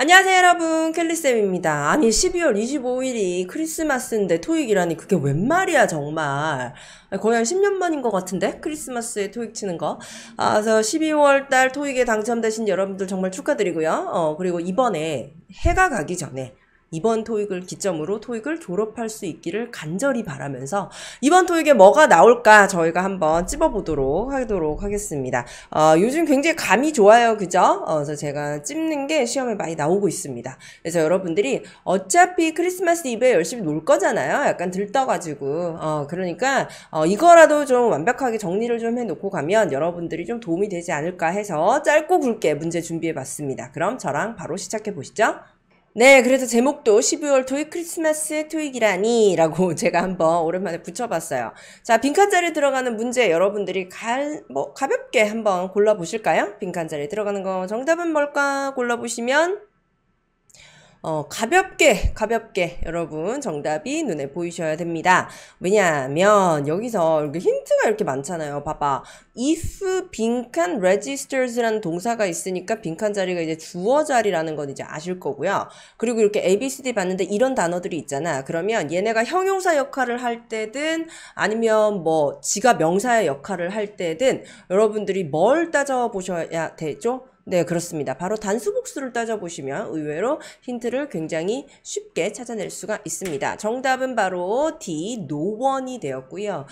안녕하세요 여러분, 켈리쌤입니다. 아니 12월 25일이 크리스마스인데 토익이라니 그게 웬 말이야 정말. 거의 한 10년 만인 것 같은데 크리스마스에 토익 치는 거. 그래서 12월 달 토익에 당첨되신 여러분들 정말 축하드리고요. 그리고 이번에 해가 가기 전에 이번 토익을 기점으로 토익을 졸업할 수 있기를 간절히 바라면서 이번 토익에 뭐가 나올까 저희가 한번 찝어보도록 하겠습니다. 요즘 굉장히 감이 좋아요. 그죠? 그래서 제가 찝는 게 시험에 많이 나오고 있습니다. 그래서 여러분들이 어차피 크리스마스 이브에 열심히 놀 거잖아요. 약간 들떠가지고. 그러니까 이거라도 좀 완벽하게 정리를 좀 해놓고 가면 여러분들이 좀 도움이 되지 않을까 해서 짧고 굵게 문제 준비해봤습니다. 그럼 저랑 바로 시작해 보시죠. 네, 그래서 제목도 12월 토익 크리스마스 토익이라니 라고 제가 한번 오랜만에 붙여봤어요. 자, 빈칸자리에 들어가는 문제 여러분들이 가볍게 한번 골라보실까요? 빈칸자리에 들어가는 거 정답은 뭘까 골라보시면 가볍게 여러분 정답이 눈에 보이셔야 됩니다. 왜냐하면 여기서 이렇게 힌트가 이렇게 많잖아요. 봐봐. if 빈칸 registers라는 동사가 있으니까 빈칸 자리가 이제 주어 자리라는 건 이제 아실 거고요. 그리고 이렇게 ABCD 봤는데 이런 단어들이 있잖아. 그러면 얘네가 형용사 역할을 할 때든 아니면 뭐 지가 명사의 역할을 할 때든 여러분들이 뭘 따져보셔야 되죠? 네, 그렇습니다. 바로 단수복수를 따져보시면 의외로 힌트를 굉장히 쉽게 찾아낼 수가 있습니다. 정답은 바로 D, no one이 되었고요.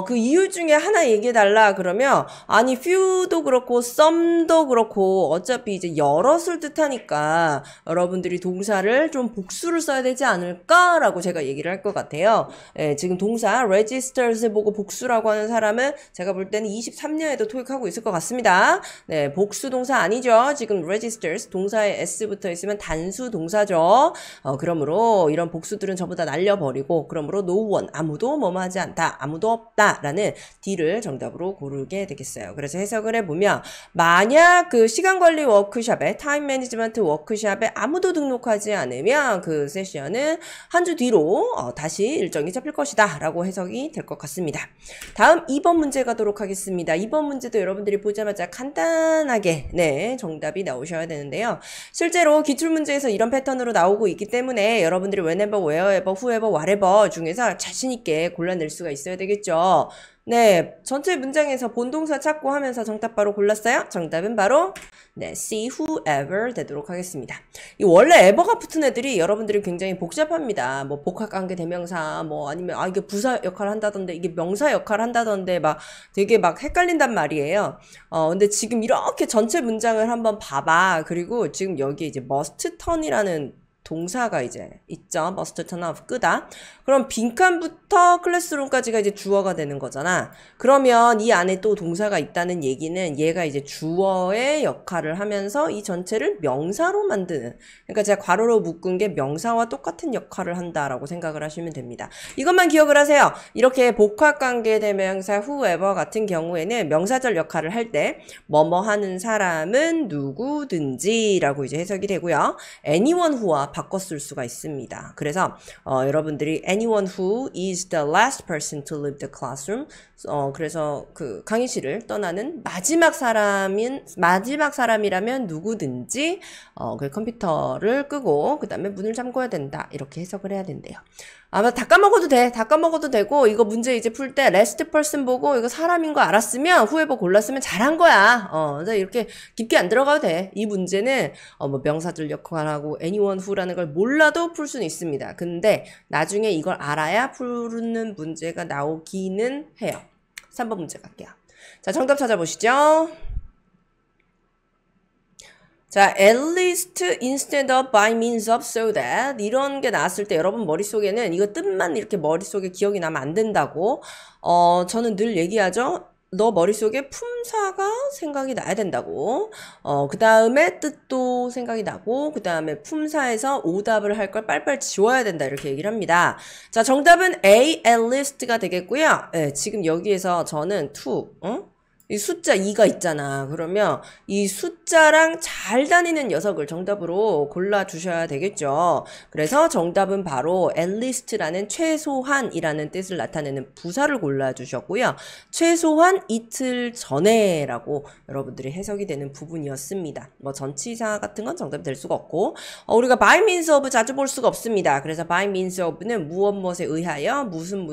그 이유 중에 하나 얘기해달라 그러면 아니 few도 그렇고 some도 그렇고 어차피 이제 여럿을 뜻하니까 여러분들이 동사를 좀 복수를 써야 되지 않을까라고 제가 얘기를 할 것 같아요. 네, 지금 동사 registers 보고 복수라고 하는 사람은 제가 볼 때는 23년에도 토익하고 있을 것 같습니다. 네, 복수 동사 아니죠. 지금 registers 동사에 s 붙어 있으면 단수 동사죠. 그러므로 이런 복수들은 전부 다 날려버리고 그러므로 no one 아무도 뭐뭐 하지 않다. 아무도 없다 라는 D를 정답으로 고르게 되겠어요. 그래서 해석을 해보면 만약 그 시간관리 워크숍에 타임 매니지먼트 워크숍에 아무도 등록하지 않으면 그 세션은 한 주 뒤로 다시 일정이 잡힐 것이다 라고 해석이 될 것 같습니다. 다음 2번 문제 가도록 하겠습니다. 2번 문제도 여러분들이 보자마자 간단하게 정답이 나오셔야 되는데요. 실제로 기출문제에서 이런 패턴으로 나오고 있기 때문에 여러분들이 whenever, wherever, whoever, whatever 중에서 자신있게 골라낼 수가 있어야 되겠죠. 네, 전체 문장에서 본동사 찾고 하면서 정답 바로 골랐어요? 정답은 바로 see, whoever 되도록 하겠습니다. 이 원래 ever가 붙은 애들이 여러분들이 굉장히 복잡합니다. 뭐 복합관계 대명사 뭐 아니면 이게 부사 역할을 한다던데 이게 명사 역할을 한다던데 막 되게 막 헷갈린단 말이에요. 근데 지금 이렇게 전체 문장을 한번 봐봐. 그리고 지금 여기 이제 must turn이라는 동사가 이제 있죠. must turn off 끄다. 그럼 빈칸부터 클래스룸까지가 이제 주어가 되는 거잖아. 그러면 이 안에 또 동사가 있다는 얘기는 얘가 이제 주어의 역할을 하면서 이 전체를 명사로 만드는. 그러니까 제가 괄호로 묶은 게 명사와 똑같은 역할을 한다라고 생각을 하시면 됩니다. 이것만 기억을 하세요. 이렇게 복합관계 대명사 whoever 같은 경우에는 명사절 역할을 할 때 뭐뭐 하는 사람은 누구든지라고 이제 해석이 되고요. anyone who와 바꿔 쓸 수가 있습니다. 그래서 여러분들이 anyone who is the last person to leave the classroom 그래서 그 강의실을 떠나는 마지막 사람이라면 누구든지 그 컴퓨터를 끄고 그 다음에 문을 잠궈야 된다. 이렇게 해석을 해야 된대요. 아마 다 까먹어도 돼. 다 까먹어도 되고 이거 문제 이제 풀 때 last person 보고 이거 사람인 거 알았으면 whoever 골랐으면 잘한 거야. 그래서 이렇게 깊게 안 들어가도 돼. 이 문제는 뭐 명사절 역할하고 anyone who라는 걸 몰라도 풀 수는 있습니다. 근데 나중에 이걸 알아야 푸는 문제가 나오기는 해요. 3번 문제 갈게요. 자, 정답 찾아보시죠. 자, at least instead of by means of so that 이런 게 나왔을 때 여러분 머릿속에는 이거 뜻만 이렇게 머릿속에 기억이 나면 안 된다고 저는 늘 얘기하죠. 너 머릿속에 품사가 생각이 나야 된다고. 그 다음에 뜻도 생각이 나고, 그 다음에 품사에서 오답을 할 걸 빨빨 지워야 된다. 이렇게 얘기를 합니다. 자, 정답은 A, at least가 되겠고요. 네, 지금 여기에서 저는 to, 이 숫자 2가 있잖아. 그러면 이 숫자랑 잘 다니는 녀석을 정답으로 골라주셔야 되겠죠. 그래서 정답은 바로 at least라는 최소한이라는 뜻을 나타내는 부사를 골라주셨고요. 최소한 이틀 전에 라고 여러분들이 해석이 되는 부분이었습니다. 뭐 전치사 같은 건 정답이 될 수가 없고 우리가 by means of 자주 볼 수가 없습니다. 그래서 by means of는 무엇 무엇에 의하여 무슨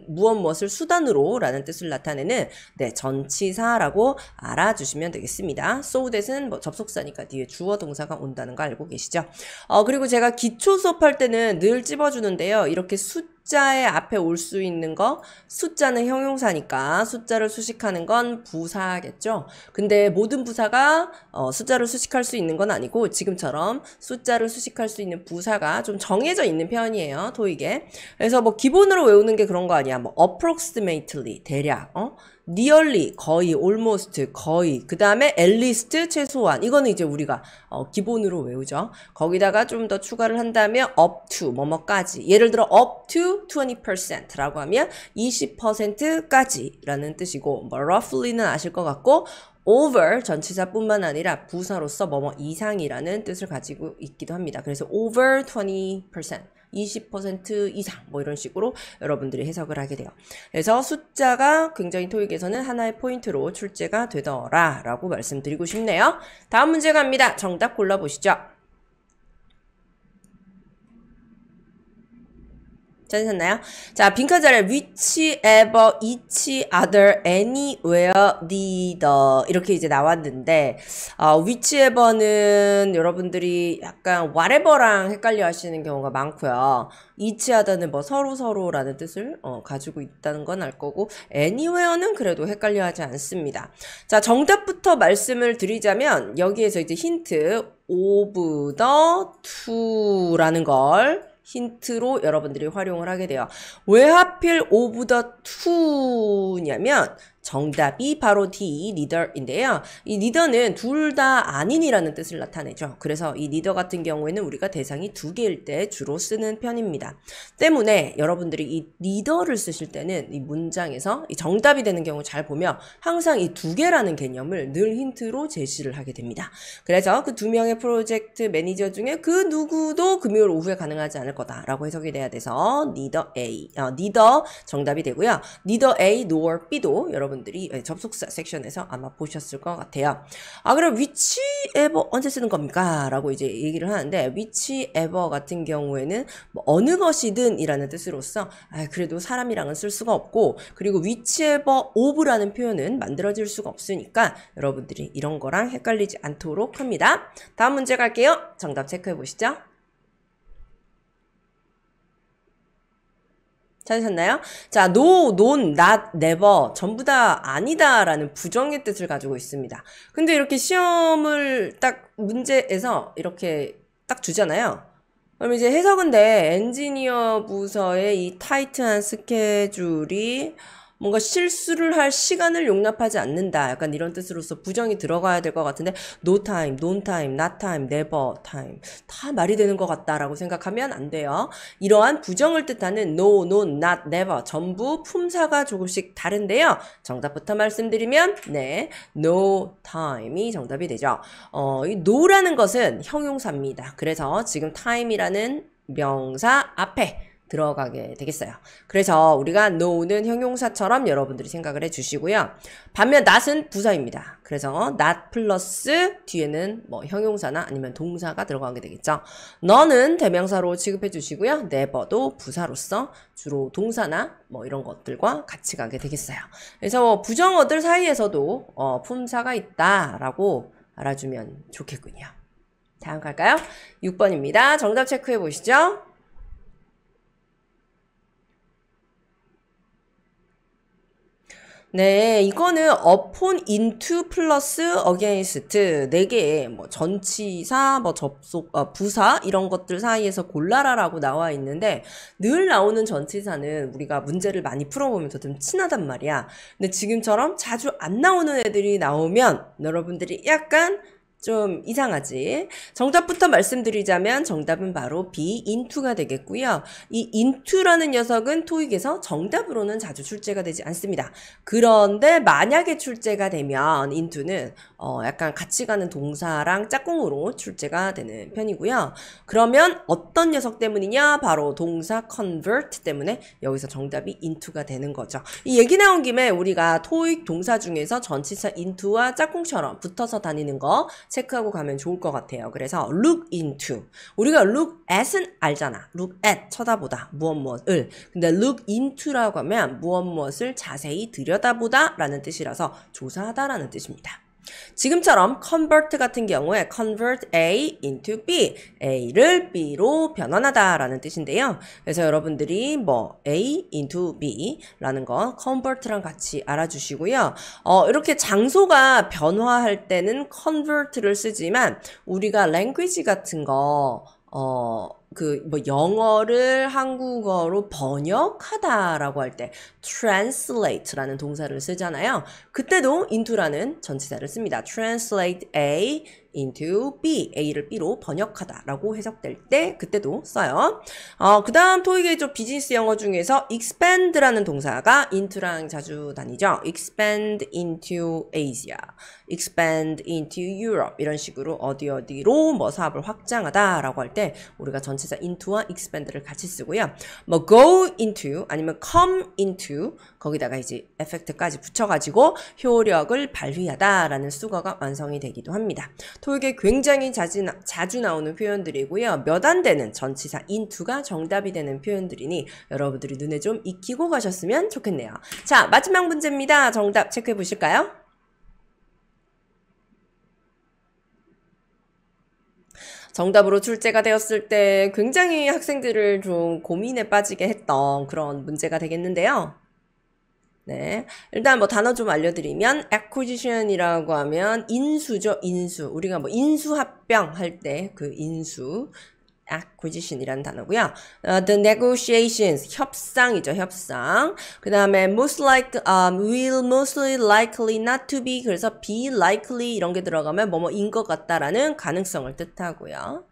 무엇 무엇을 수단으로 라는 뜻을 나타내는 네, 전치사라고 알아주시면 되겠습니다. so that은 뭐 접속사니까 뒤에 주어 동사가 온다는 거 알고 계시죠? 그리고 제가 기초 수업할 때는 늘 찝어주는데요. 이렇게 숫자의 앞에 올 수 있는 거, 숫자는 형용사니까 숫자를 수식하는 건 부사겠죠. 근데 모든 부사가 숫자를 수식할 수 있는 건 아니고 지금처럼 숫자를 수식할 수 있는 부사가 좀 정해져 있는 편이에요. 토익에. 그래서 뭐 기본으로 외우는 게 그런 거 아니야. 뭐 approximately 대략, nearly 거의, almost 거의, 그 다음에 at least 최소한. 이거는 이제 우리가 기본으로 외우죠. 거기다가 좀 더 추가를 한다면 up to 뭐뭐까지. 예를 들어 up to 20%라고 하면 20%까지 라는 뜻이고 뭐 roughly는 아실 것 같고 over 전치사뿐만 아니라 부사로서 뭐뭐 이상이라는 뜻을 가지고 있기도 합니다. 그래서 over 20% 20% 이상 뭐 이런 식으로 여러분들이 해석을 하게 돼요. 그래서 숫자가 굉장히 토익에서는 하나의 포인트로 출제가 되더라 라고 말씀드리고 싶네요. 다음 문제 갑니다. 정답 골라보시죠. 찾으셨나요? 자, 빈칸 자리에 whichever, each, other, anywhere, neither 이렇게 이제 나왔는데 whichever는 여러분들이 약간 whatever랑 헷갈려 하시는 경우가 많고요. each, other는 뭐 서로라는 뜻을 가지고 있다는 건 알 거고 anywhere는 그래도 헷갈려 하지 않습니다. 자, 정답부터 말씀을 드리자면 여기에서 이제 힌트 of the to라는 걸 힌트로 여러분들이 활용을 하게 돼요. 왜 하필 of the two냐면 정답이 바로 D, neither인데요. 이 neither는 둘 다 아닌이라는 뜻을 나타내죠. 그래서 이 neither 같은 경우에는 우리가 대상이 두 개일 때 주로 쓰는 편입니다. 때문에 여러분들이 이 neither를 쓰실 때는 이 문장에서 이 정답이 되는 경우 잘 보면 항상 이 두 개라는 개념을 늘 힌트로 제시를 하게 됩니다. 그래서 그 두 명의 프로젝트 매니저 중에 그 누구도 금요일 오후에 가능하지 않을 거다라고 해석이 돼야 돼서 neither A, neither 정답이 되고요. neither A nor B도 여러분들이 접속사 섹션에서 아마 보셨을 것 같아요. 그럼 whichever 언제 쓰는 겁니까? 라고 이제 얘기를 하는데 whichever 같은 경우에는 뭐 어느 것이든 이라는 뜻으로서 그래도 사람이랑은 쓸 수가 없고 그리고 whichever of라는 표현은 만들어질 수가 없으니까 여러분들이 이런 거랑 헷갈리지 않도록 합니다. 다음 문제 갈게요. 정답 체크해 보시죠. 찾으셨나요? 자, no, none, not, never 전부 다 아니다 라는 부정의 뜻을 가지고 있습니다. 근데 이렇게 시험을 딱 문제에서 이렇게 딱 주잖아요. 그럼 이제 해석은 돼. 엔지니어 부서의 이 타이트한 스케줄이 뭔가 실수를 할 시간을 용납하지 않는다. 약간 이런 뜻으로서 부정이 들어가야 될 것 같은데 no time, non time, not time, never time 다 말이 되는 것 같다라고 생각하면 안 돼요. 이러한 부정을 뜻하는 no, none, not, never 전부 품사가 조금씩 다른데요. 정답부터 말씀드리면 네, no time이 정답이 되죠. 이 no라는 것은 형용사입니다. 그래서 지금 time이라는 명사 앞에 들어가게 되겠어요. 그래서 우리가 no는 형용사처럼 여러분들이 생각을 해주시고요. 반면 not은 부사입니다. 그래서 not 플러스 뒤에는 뭐 형용사나 아니면 동사가 들어가게 되겠죠. none은 대명사로 취급해 주시고요. never도 부사로서 주로 동사나 뭐 이런 것들과 같이 가게 되겠어요. 그래서 부정어들 사이에서도 품사가 있다라고 알아주면 좋겠군요. 다음 갈까요? 6번입니다. 정답 체크해 보시죠. 네, 이거는 upon, into 플러스 against 4개의 뭐 전치사, 뭐 접속, 부사 이런 것들 사이에서 골라라라고 나와 있는데 늘 나오는 전치사는 우리가 문제를 많이 풀어보면서 좀 친하단 말이야. 근데 지금처럼 자주 안 나오는 애들이 나오면 여러분들이 약간 좀 이상하지? 정답부터 말씀드리자면 정답은 바로 B, into가 되겠고요. 이 into라는 녀석은 토익에서 정답으로는 자주 출제가 되지 않습니다. 그런데 만약에 출제가 되면 into는 약간 같이 가는 동사랑 짝꿍으로 출제가 되는 편이고요. 그러면 어떤 녀석 때문이냐? 바로 동사 convert 때문에 여기서 정답이 into가 되는 거죠. 이 얘기 나온 김에 우리가 토익 동사 중에서 전치사 into와 짝꿍처럼 붙어서 다니는 거 체크하고 가면 좋을 것 같아요. 그래서 look into. 우리가 look at은 알잖아. look at, 쳐다보다, 무엇을. 근데 look into라고 하면 무엇을 자세히 들여다보다 라는 뜻이라서 조사하다 라는 뜻입니다. 지금처럼 convert 같은 경우에 convert A into B, A를 B로 변환하다 라는 뜻인데요. 그래서 여러분들이 뭐 A into B 라는 거 convert랑 같이 알아주시고요. 이렇게 장소가 변화할 때는 convert를 쓰지만 우리가 language 같은 거 영어를 한국어로 번역하다라고 할 때 translate라는 동사를 쓰잖아요. 그때도 into라는 전치사를 씁니다. translate A into B, A를 B로 번역하다라고 해석될 때 그때도 써요. 그 다음 토익의 좀 비즈니스 영어 중에서 expand라는 동사가 into랑 자주 다니죠. expand into Asia, expand into Europe 이런 식으로 어디로 뭐 사업을 확장하다라고 할 때 우리가 전치사 into와 expand를 같이 쓰고요. 뭐 go into 아니면 come into 거기다가 이제 에펙트까지 붙여가지고 효력을 발휘하다라는 수거가 완성이 되기도 합니다. 토익에 굉장히 자주 나오는 표현들이고요. 몇 안 되는 전치사 into가 정답이 되는 표현들이니 여러분들이 눈에 좀 익히고 가셨으면 좋겠네요. 자, 마지막 문제입니다. 정답 체크해 보실까요? 정답으로 출제가 되었을 때 굉장히 학생들을 좀 고민에 빠지게 했던 그런 문제가 되겠는데요. 네. 일단 뭐 단어 좀 알려드리면 acquisition이라고 하면 인수죠. 인수. 우리가 뭐 인수합병 할 때 그 인수. acquisition이라는 단어고요. The negotiations, 협상이죠, 협상. 그 다음에 will mostly likely not to be, 그래서 be likely 이런 게 들어가면 뭐뭐인 것 같다라는 가능성을 뜻하고요.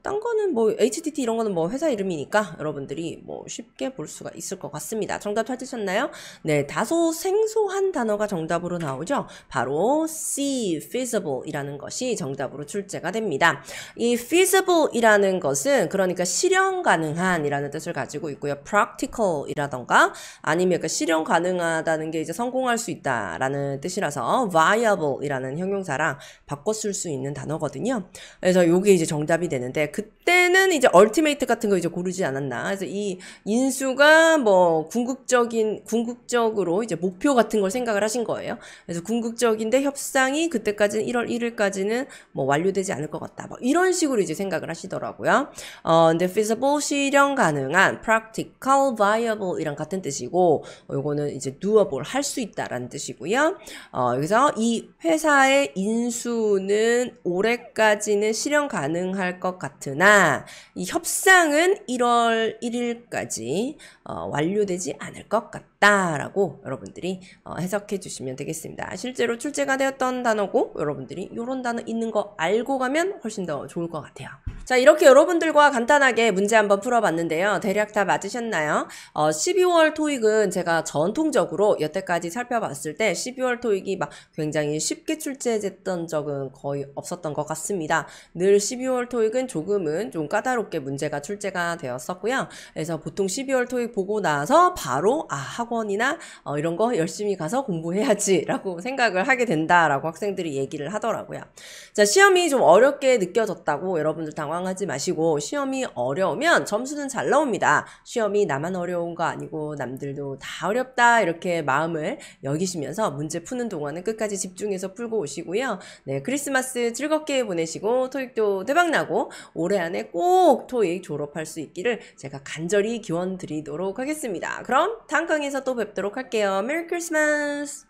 딴 거는 뭐, HTT 이런 거는 뭐 회사 이름이니까 여러분들이 뭐 쉽게 볼 수가 있을 것 같습니다. 정답 찾으셨나요? 네, 다소 생소한 단어가 정답으로 나오죠? 바로 C, feasible 이라는 것이 정답으로 출제가 됩니다. 이 feasible 이라는 것은 그러니까 실현 가능한 이라는 뜻을 가지고 있고요. practical 이라던가 아니면 실현 가능하다는 게 이제 성공할 수 있다라는 뜻이라서 viable 이라는 형용사랑 바꿔 쓸 수 있는 단어거든요. 그래서 요게 이제 정답이 되는데 그때는 이제 얼티메이트 같은 거 이제 고르지 않았나. 그래서 이 인수가 뭐 궁극적으로 이제 목표 같은 걸 생각을 하신 거예요. 그래서 궁극적인데 협상이 그때까지는 1월 1일까지는 뭐 완료되지 않을 것 같다. 뭐 이런 식으로 이제 생각을 하시더라고요. 근데 feasible 실현 가능한, practical, viable 이랑 같은 뜻이고 요거는 이제 doable 할 수 있다라는 뜻이고요. 여기서 이 회사의 인수는 올해까지는 실현 가능할 것 같으나 이 협상은 1월 1일까지 완료되지 않을 것 같다라고 여러분들이 해석해 주시면 되겠습니다. 실제로 출제가 되었던 단어고 여러분들이 이런 단어 있는 거 알고 가면 훨씬 더 좋을 것 같아요. 자, 이렇게 여러분들과 간단하게 문제 한번 풀어봤는데요. 대략 다 맞으셨나요? 12월 토익은 제가 전통적으로 여태까지 살펴봤을 때 12월 토익이 막 굉장히 쉽게 출제됐던 적은 거의 없었던 것 같습니다. 늘 12월 토익은 조금은 좀 까다롭게 문제가 출제가 되었었고요. 그래서 보통 12월 토익 보고 나서 바로 학원이나 이런 거 열심히 가서 공부해야지 라고 생각을 하게 된다라고 학생들이 얘기를 하더라고요. 자, 시험이 좀 어렵게 느껴졌다고 여러분들 당황하지 마시고 시험이 어려우면 점수는 잘 나옵니다. 시험이 나만 어려운 거 아니고 남들도 다 어렵다 이렇게 마음을 여기시면서 문제 푸는 동안은 끝까지 집중해서 풀고 오시고요. 네, 크리스마스 즐겁게 보내시고 토익도 대박나고 올해 안에 꼭 토익 졸업할 수 있기를 제가 간절히 기원 드리도록 하겠습니다. 그럼 다음 강의에서 또 뵙도록 할게요. 메리 크리스마스!